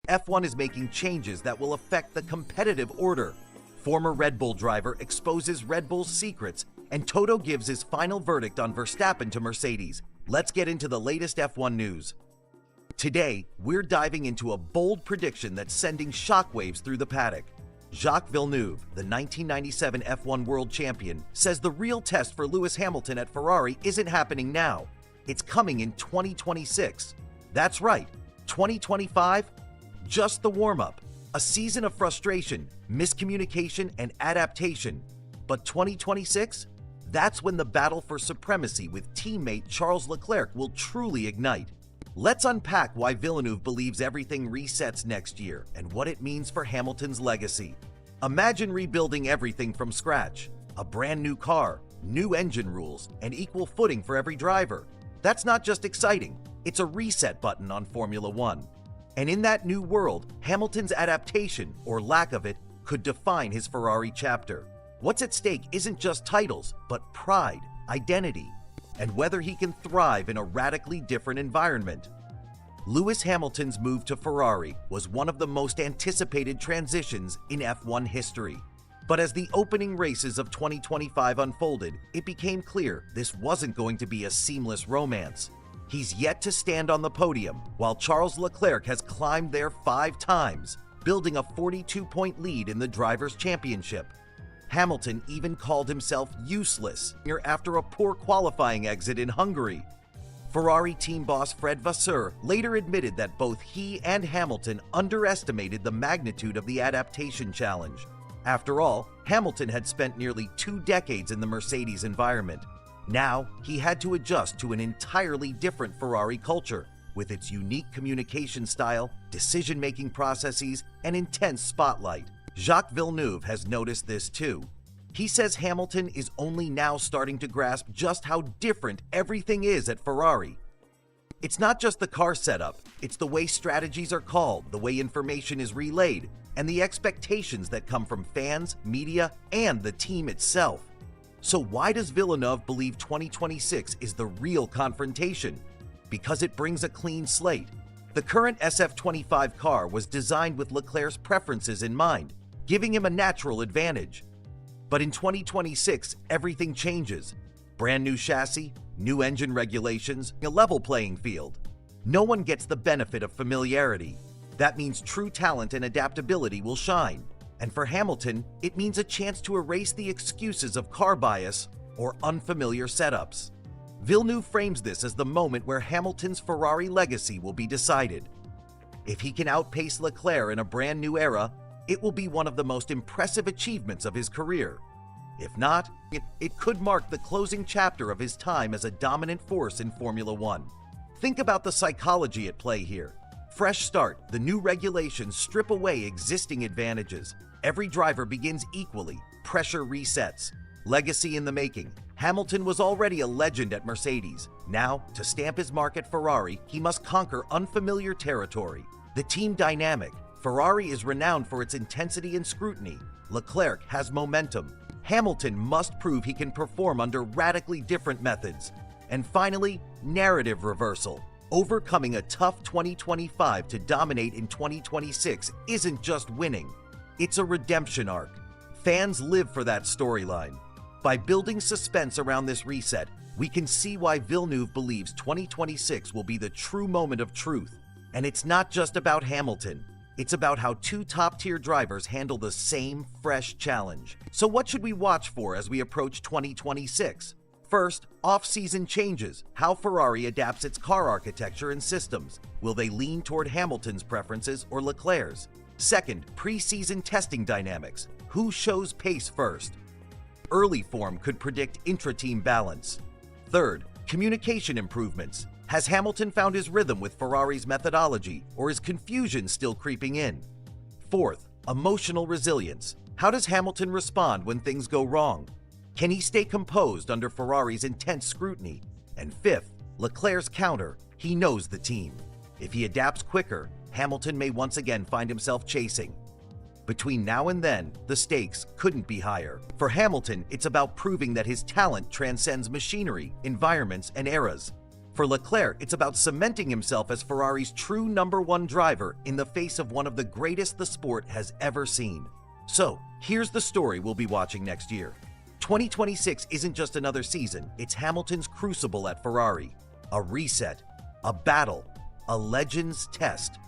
F1 is making changes that will affect the competitive order. Former Red Bull driver exposes Red Bull's secrets, and Toto gives his final verdict on Verstappen to Mercedes. Let's get into the latest F1 news. Today, we're diving into a bold prediction that's sending shockwaves through the paddock. Jacques Villeneuve, the 1997 F1 world champion, says the real test for Lewis Hamilton at Ferrari isn't happening now. It's coming in 2026. That's right, 2025? Just the warm-up. A season of frustration, miscommunication, and adaptation. But 2026? That's when the battle for supremacy with teammate Charles Leclerc will truly ignite. Let's unpack why Villeneuve believes everything resets next year and what it means for Hamilton's legacy. Imagine rebuilding everything from scratch. A brand new car, new engine rules, and equal footing for every driver. That's not just exciting, it's a reset button on Formula One. And in that new world, Hamilton's adaptation, or lack of it, could define his Ferrari chapter. What's at stake isn't just titles, but pride, identity, and whether he can thrive in a radically different environment. Lewis Hamilton's move to Ferrari was one of the most anticipated transitions in F1 history. But as the opening races of 2025 unfolded, it became clear this wasn't going to be a seamless romance. He's yet to stand on the podium, while Charles Leclerc has climbed there 5 times, building a 42-point lead in the Drivers' Championship. Hamilton even called himself useless after a poor qualifying exit in Hungary. Ferrari team boss Fred Vasseur later admitted that both he and Hamilton underestimated the magnitude of the adaptation challenge. After all, Hamilton had spent nearly 2 decades in the Mercedes environment. Now, he had to adjust to an entirely different Ferrari culture, with its unique communication style, decision-making processes, and intense spotlight. Jacques Villeneuve has noticed this too. He says Hamilton is only now starting to grasp just how different everything is at Ferrari. It's not just the car setup, it's the way strategies are called, the way information is relayed, and the expectations that come from fans, media, and the team itself. So why does Villeneuve believe 2026 is the real confrontation? Because it brings a clean slate. The current SF25 car was designed with Leclerc's preferences in mind, giving him a natural advantage. But in 2026, everything changes. Brand new chassis, new engine regulations, a level playing field. No one gets the benefit of familiarity. That means true talent and adaptability will shine. And for Hamilton, it means a chance to erase the excuses of car bias or unfamiliar setups. Villeneuve frames this as the moment where Hamilton's Ferrari legacy will be decided. If he can outpace Leclerc in a brand new era, it will be one of the most impressive achievements of his career. If not, it could mark the closing chapter of his time as a dominant force in Formula One. Think about the psychology at play here. Fresh start, the new regulations strip away existing advantages. Every driver begins equally, pressure resets. Legacy in the making. Hamilton was already a legend at Mercedes. Now, to stamp his mark at Ferrari, he must conquer unfamiliar territory. The team dynamic. Ferrari is renowned for its intensity and scrutiny. Leclerc has momentum. Hamilton must prove he can perform under radically different methods. And finally, narrative reversal. Overcoming a tough 2025 to dominate in 2026 isn't just winning. It's a redemption arc. Fans live for that storyline. By building suspense around this reset, we can see why Villeneuve believes 2026 will be the true moment of truth. And it's not just about Hamilton. It's about how 2 top-tier drivers handle the same fresh challenge. So what should we watch for as we approach 2026? First, off-season changes, how Ferrari adapts its car architecture and systems. Will they lean toward Hamilton's preferences or Leclerc's? Second, pre-season testing dynamics, who shows pace first? Early form could predict intra-team balance. Third, communication improvements. Has Hamilton found his rhythm with Ferrari's methodology, or is confusion still creeping in? Fourth, emotional resilience. How does Hamilton respond when things go wrong? Can he stay composed under Ferrari's intense scrutiny? And fifth, Leclerc's counter. He knows the team. If he adapts quicker, Hamilton may once again find himself chasing. Between now and then, the stakes couldn't be higher. For Hamilton, it's about proving that his talent transcends machinery, environments, and eras. For Leclerc, it's about cementing himself as Ferrari's true #1 driver in the face of one of the greatest the sport has ever seen. So, here's the story we'll be watching next year. 2026 isn't just another season, it's Hamilton's crucible at Ferrari. A reset, a battle, a legends test.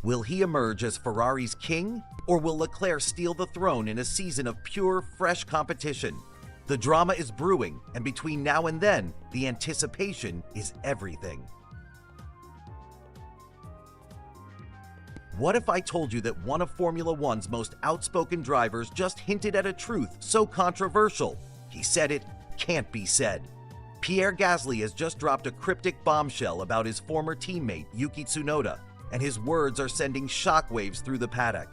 Will he emerge as Ferrari's king, or will Leclerc steal the throne in a season of pure, fresh competition? The drama is brewing, and between now and then, the anticipation is everything. What if I told you that one of Formula One's most outspoken drivers just hinted at a truth so controversial? He said it can't be said. Pierre Gasly has just dropped a cryptic bombshell about his former teammate Yuki Tsunoda, and his words are sending shockwaves through the paddock.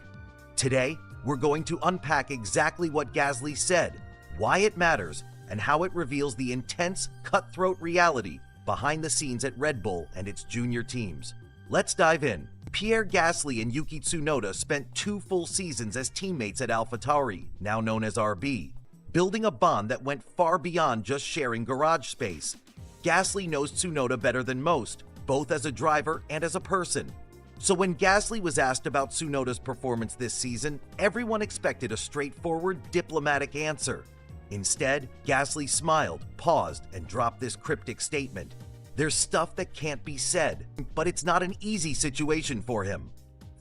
Today, we're going to unpack exactly what Gasly said, why it matters, and how it reveals the intense, cutthroat reality behind the scenes at Red Bull and its junior teams. Let's dive in. Pierre Gasly and Yuki Tsunoda spent 2 full seasons as teammates at AlphaTauri, now known as RB, building a bond that went far beyond just sharing garage space. Gasly knows Tsunoda better than most, both as a driver and as a person. So when Gasly was asked about Tsunoda's performance this season, everyone expected a straightforward, diplomatic answer. Instead, Gasly smiled, paused, and dropped this cryptic statement. There's stuff that can't be said, but it's not an easy situation for him.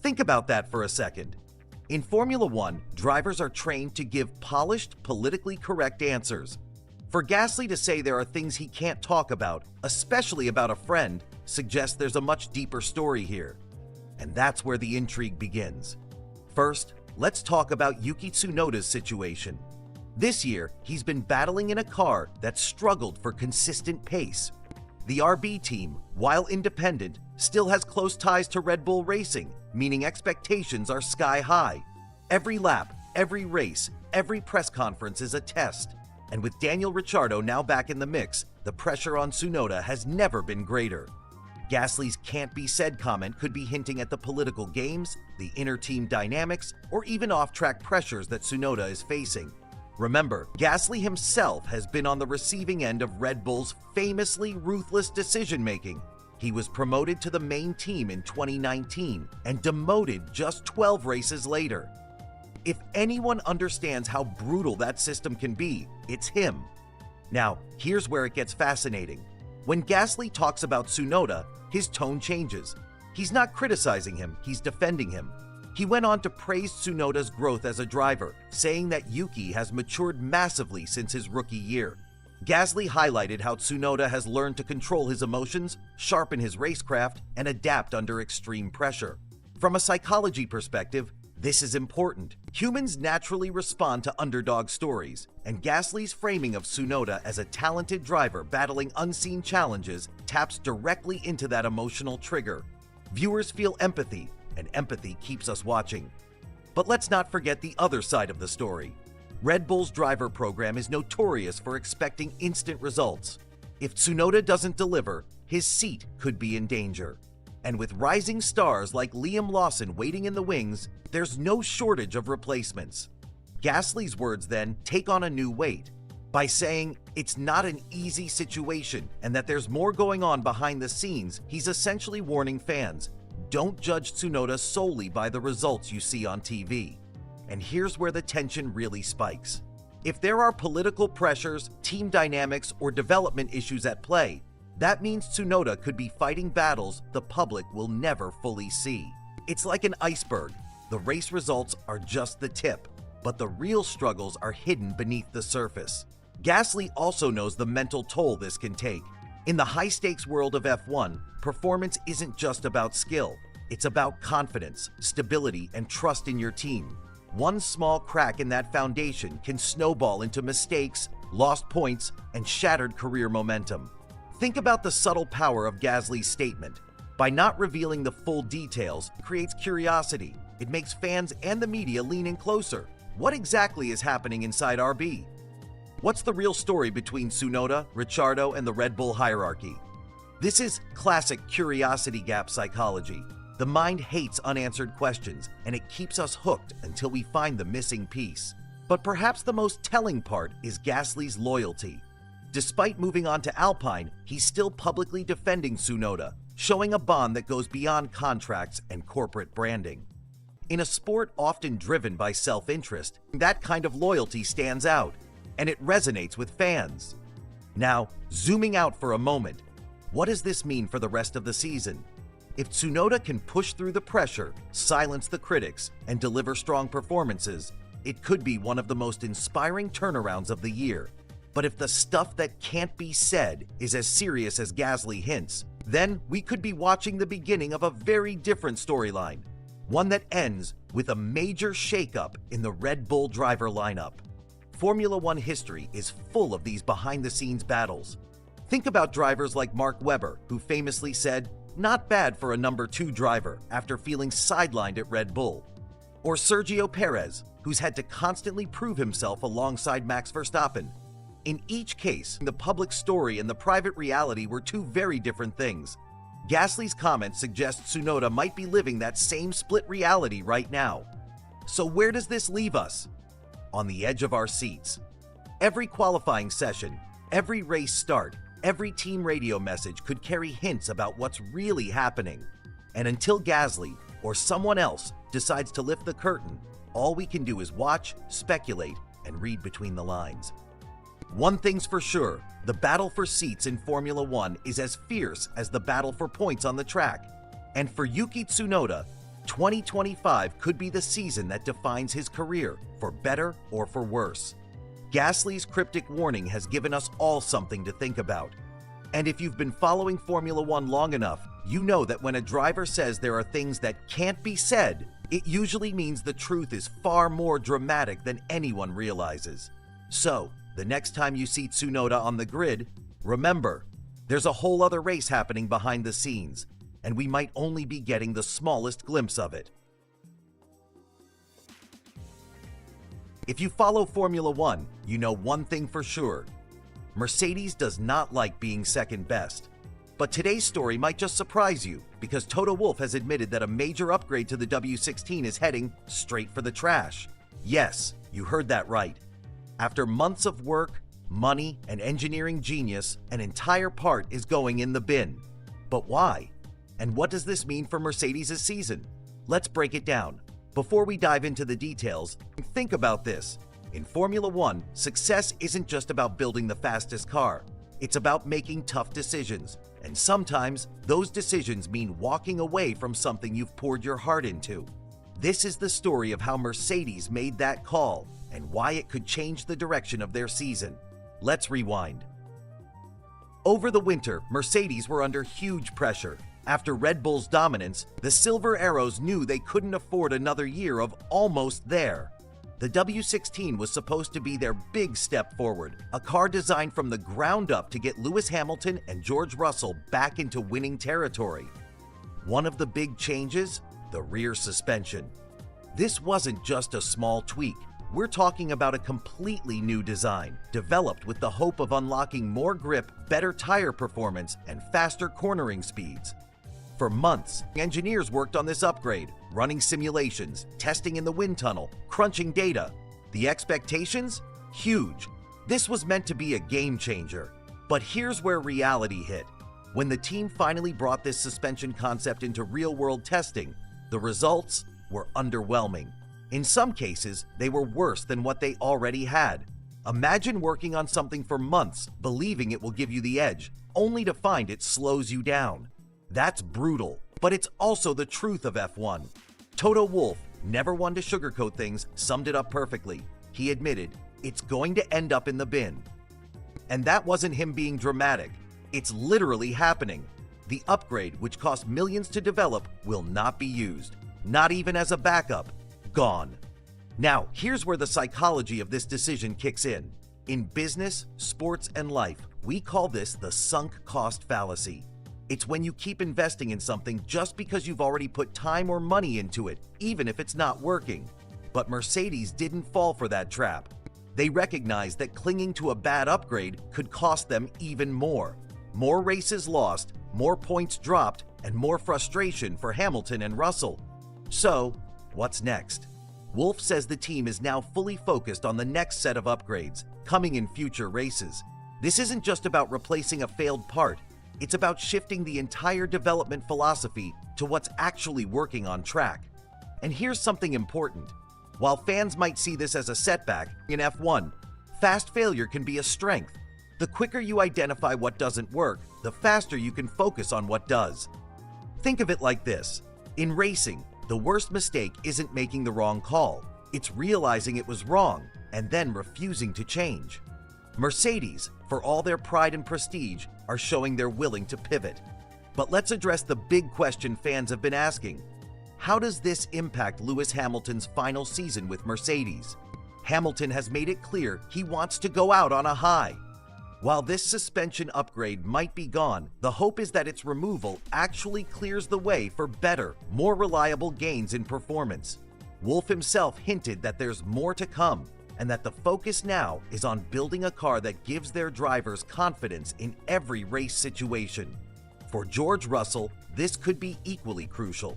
Think about that for a second. In Formula One, drivers are trained to give polished, politically correct answers. For Gasly to say there are things he can't talk about, especially about a friend, suggests there's a much deeper story here. And that's where the intrigue begins. First, let's talk about Yuki Tsunoda's situation. This year, he's been battling in a car that struggled for consistent pace. The RB team, while independent, still has close ties to Red Bull Racing, meaning expectations are sky high. Every lap, every race, every press conference is a test. And with Daniel Ricciardo now back in the mix, the pressure on Tsunoda has never been greater. Gasly's can't-be-said comment could be hinting at the political games, the inter-team dynamics, or even off-track pressures that Tsunoda is facing. Remember, Gasly himself has been on the receiving end of Red Bull's famously ruthless decision-making. He was promoted to the main team in 2019 and demoted just 12 races later. If anyone understands how brutal that system can be, it's him. Now, here's where it gets fascinating. When Gasly talks about Tsunoda, his tone changes. He's not criticizing him, he's defending him. He went on to praise Tsunoda's growth as a driver, saying that Yuki has matured massively since his rookie year. Gasly highlighted how Tsunoda has learned to control his emotions, sharpen his racecraft, and adapt under extreme pressure. From a psychology perspective, this is important. Humans naturally respond to underdog stories, and Gasly's framing of Tsunoda as a talented driver battling unseen challenges taps directly into that emotional trigger. Viewers feel empathy, and empathy keeps us watching. But let's not forget the other side of the story. Red Bull's driver program is notorious for expecting instant results. If Tsunoda doesn't deliver, his seat could be in danger. And with rising stars like Liam Lawson waiting in the wings, there's no shortage of replacements. Gasly's words then take on a new weight. By saying it's not an easy situation and that there's more going on behind the scenes, he's essentially warning fans, don't judge Tsunoda solely by the results you see on TV. And here's where the tension really spikes. If there are political pressures, team dynamics, or development issues at play, that means Tsunoda could be fighting battles the public will never fully see. It's like an iceberg. The race results are just the tip, but the real struggles are hidden beneath the surface. Gasly also knows the mental toll this can take. In the high-stakes world of F1, performance isn't just about skill. It's about confidence, stability, and trust in your team. One small crack in that foundation can snowball into mistakes, lost points, and shattered career momentum. Think about the subtle power of Gasly's statement. By not revealing the full details, it creates curiosity. It makes fans and the media lean in closer. What exactly is happening inside RB? What's the real story between Tsunoda, Ricciardo, and the Red Bull hierarchy? This is classic curiosity gap psychology. The mind hates unanswered questions, and it keeps us hooked until we find the missing piece. But perhaps the most telling part is Gasly's loyalty. Despite moving on to Alpine, he's still publicly defending Tsunoda, showing a bond that goes beyond contracts and corporate branding. In a sport often driven by self-interest, that kind of loyalty stands out, and it resonates with fans. Now, zooming out for a moment, what does this mean for the rest of the season? If Tsunoda can push through the pressure, silence the critics, and deliver strong performances, it could be one of the most inspiring turnarounds of the year. But if the stuff that can't be said is as serious as Gasly hints, then we could be watching the beginning of a very different storyline, one that ends with a major shakeup in the Red Bull driver lineup. Formula One history is full of these behind-the-scenes battles. Think about drivers like Mark Webber, who famously said, "Not bad for a number 2 driver," after feeling sidelined at Red Bull. Or Sergio Perez, who's had to constantly prove himself alongside Max Verstappen. In each case, the public story and the private reality were two very different things. Gasly's comments suggest Tsunoda might be living that same split reality right now. So where does this leave us? On the edge of our seats. Every qualifying session, every race start, every team radio message could carry hints about what's really happening. And until Gasly or someone else decides to lift the curtain, all we can do is watch, speculate, and read between the lines. One thing's for sure, the battle for seats in Formula One is as fierce as the battle for points on the track. And for Yuki Tsunoda, 2025 could be the season that defines his career, for better or for worse. Gasly's cryptic warning has given us all something to think about. And if you've been following Formula One long enough, you know that when a driver says there are things that can't be said, it usually means the truth is far more dramatic than anyone realizes. So, the next time you see Tsunoda on the grid, remember, there's a whole other race happening behind the scenes, and we might only be getting the smallest glimpse of it. If you follow Formula One, you know one thing for sure. Mercedes does not like being second best. But today's story might just surprise you, because Toto Wolff has admitted that a major upgrade to the W16 is heading straight for the trash. Yes, you heard that right. After months of work, money, and engineering genius, an entire part is going in the bin. But why? And what does this mean for Mercedes' season? Let's break it down. Before we dive into the details, think about this. In Formula One, success isn't just about building the fastest car. It's about making tough decisions. And sometimes, those decisions mean walking away from something you've poured your heart into. This is the story of how Mercedes made that call, and why it could change the direction of their season. Let's rewind. Over the winter, Mercedes were under huge pressure. After Red Bull's dominance, the Silver Arrows knew they couldn't afford another year of almost there. The W16 was supposed to be their big step forward, a car designed from the ground up to get Lewis Hamilton and George Russell back into winning territory. One of the big changes? The rear suspension. This wasn't just a small tweak. We're talking about a completely new design, developed with the hope of unlocking more grip, better tire performance, and faster cornering speeds. For months, engineers worked on this upgrade, running simulations, testing in the wind tunnel, crunching data. The expectations? Huge. This was meant to be a game changer. But here's where reality hit. When the team finally brought this suspension concept into real-world testing, the results were underwhelming. In some cases, they were worse than what they already had. Imagine working on something for months, believing it will give you the edge, only to find it slows you down. That's brutal, but it's also the truth of F1. Toto Wolff, never one to sugarcoat things, summed it up perfectly. He admitted, it's going to end up in the bin. And that wasn't him being dramatic. It's literally happening. The upgrade, which cost millions to develop, will not be used. Not even as a backup. Gone. Now, here's where the psychology of this decision kicks in. In business, sports, and life, we call this the sunk cost fallacy. It's when you keep investing in something just because you've already put time or money into it, even if it's not working. But Mercedes didn't fall for that trap. They recognized that clinging to a bad upgrade could cost them even more. More races lost, more points dropped, and more frustration for Hamilton and Russell. So, what's next? Wolff says the team is now fully focused on the next set of upgrades, coming in future races. This isn't just about replacing a failed part, it's about shifting the entire development philosophy to what's actually working on track. And here's something important. While fans might see this as a setback in F1, fast failure can be a strength. The quicker you identify what doesn't work, the faster you can focus on what does. Think of it like this. In racing, the worst mistake isn't making the wrong call. It's realizing it was wrong and then refusing to change. Mercedes, for all their pride and prestige, are showing they're willing to pivot. But let's address the big question fans have been asking. How does this impact Lewis Hamilton's final season with Mercedes? Hamilton has made it clear he wants to go out on a high. While this suspension upgrade might be gone, the hope is that its removal actually clears the way for better, more reliable gains in performance. Wolff himself hinted that there's more to come, and that the focus now is on building a car that gives their drivers confidence in every race situation. For George Russell, this could be equally crucial.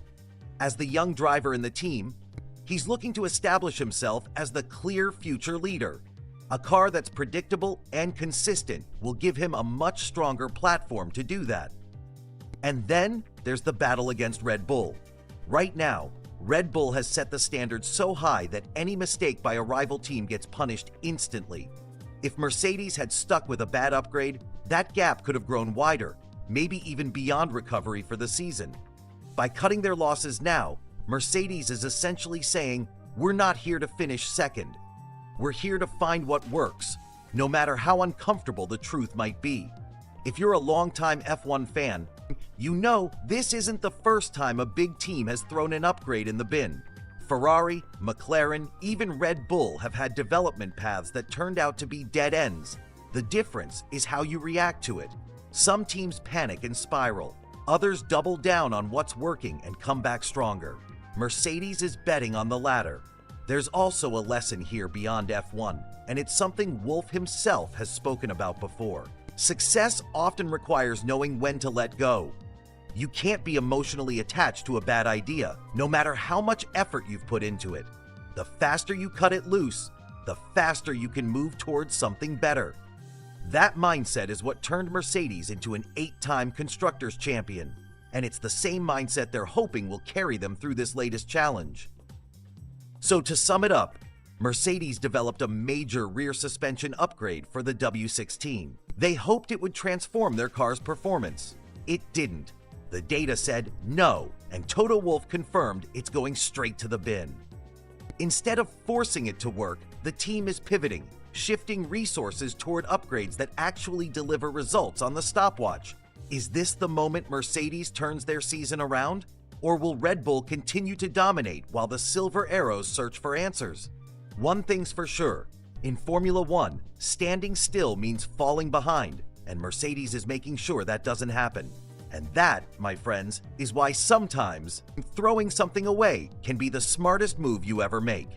As the young driver in the team, he's looking to establish himself as the clear future leader. A car that's predictable and consistent will give him a much stronger platform to do that. And then there's the battle against Red Bull. Right now, Red Bull has set the standard so high that any mistake by a rival team gets punished instantly. If Mercedes had stuck with a bad upgrade, that gap could have grown wider, maybe even beyond recovery for the season. By cutting their losses now, Mercedes is essentially saying, we're not here to finish second. We're here to find what works, no matter how uncomfortable the truth might be. If you're a longtime F1 fan, you know this isn't the first time a big team has thrown an upgrade in the bin. Ferrari, McLaren, even Red Bull have had development paths that turned out to be dead ends. The difference is how you react to it. Some teams panic and spiral. Others double down on what's working and come back stronger. Mercedes is betting on the latter. There's also a lesson here beyond F1, and it's something Wolff himself has spoken about before. Success often requires knowing when to let go. You can't be emotionally attached to a bad idea, no matter how much effort you've put into it. The faster you cut it loose, the faster you can move towards something better. That mindset is what turned Mercedes into an 8-time Constructors' Champion, and it's the same mindset they're hoping will carry them through this latest challenge. So to sum it up, Mercedes developed a major rear suspension upgrade for the W16. They hoped it would transform their car's performance. It didn't. The data said no, and Toto Wolff confirmed it's going straight to the bin. Instead of forcing it to work, the team is pivoting, shifting resources toward upgrades that actually deliver results on the stopwatch. Is this the moment Mercedes turns their season around? Or will Red Bull continue to dominate while the Silver Arrows search for answers? One thing's for sure, in Formula One, standing still means falling behind, and Mercedes is making sure that doesn't happen. And that, my friends, is why sometimes throwing something away can be the smartest move you ever make.